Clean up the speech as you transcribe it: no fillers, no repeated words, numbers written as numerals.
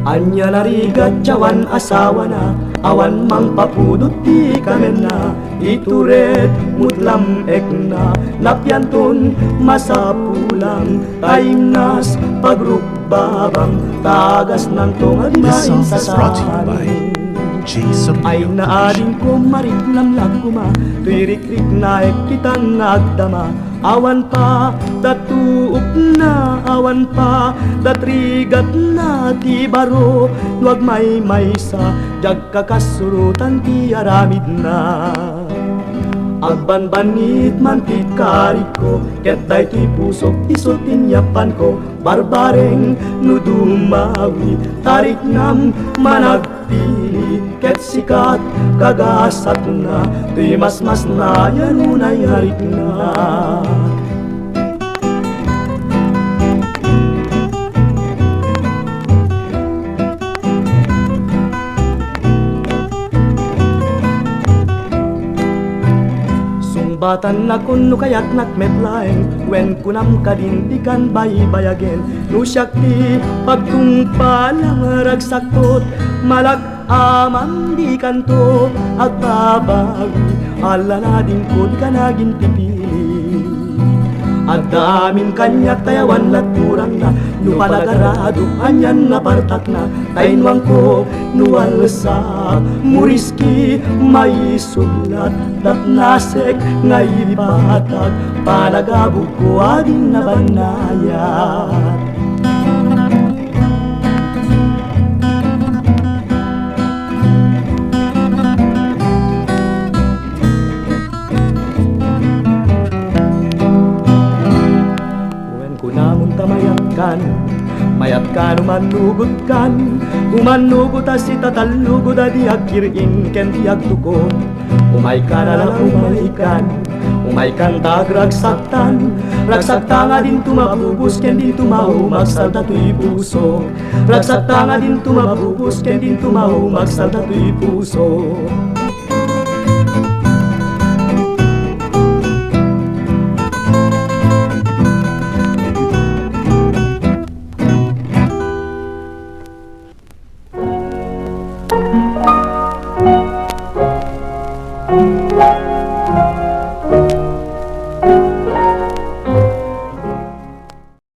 Anya narigat jawan asawa na, awan mang papudot di kamen na, ituret mutlam ekna, napyanton masapulang, taimnas pagrukbabang, tagas ng This tungalimain song sa is brought to you by sanin. Jason Ay Production. naading ko mariknam laguma, tuirik-rik na kitang nagdama, awan pa datuup na, awan pa datrigat na ti baro, nuag may sa jag kakasurutan ti aramid na. Agbanbanit man ti karit ko, ket day ti pusok isot tinyapan ko, barbareng no dumawi, tarik nam managpili, ket sikat kagasat na, ti mas na yanunay harik na. Batan na kun no kayak nakmetlaeng, wen kunam kadintikan baybayagen, no syakti pagtungpalang ragsaktot, malak amang di kanto, at babagi alala din ko di ka naging pipili. At daming kanyak tayawan at kurang na, nupalagarado anyan na partak na, tainwang ko nuwalsak, muriski may sulat, dat nasek ngay patag, palagabog ko aging nabanayat. Mayat kan umanugot kan, umanugot as itatalugod adi agkirin ken di agtukod. Umay ka na lang umay kan tag ragsaktan, ragsakta nga din tumabubus ken din tumahumag salta tuy puso, ragsakta nga din tumabubus ken din tumahumag salta tuy puso.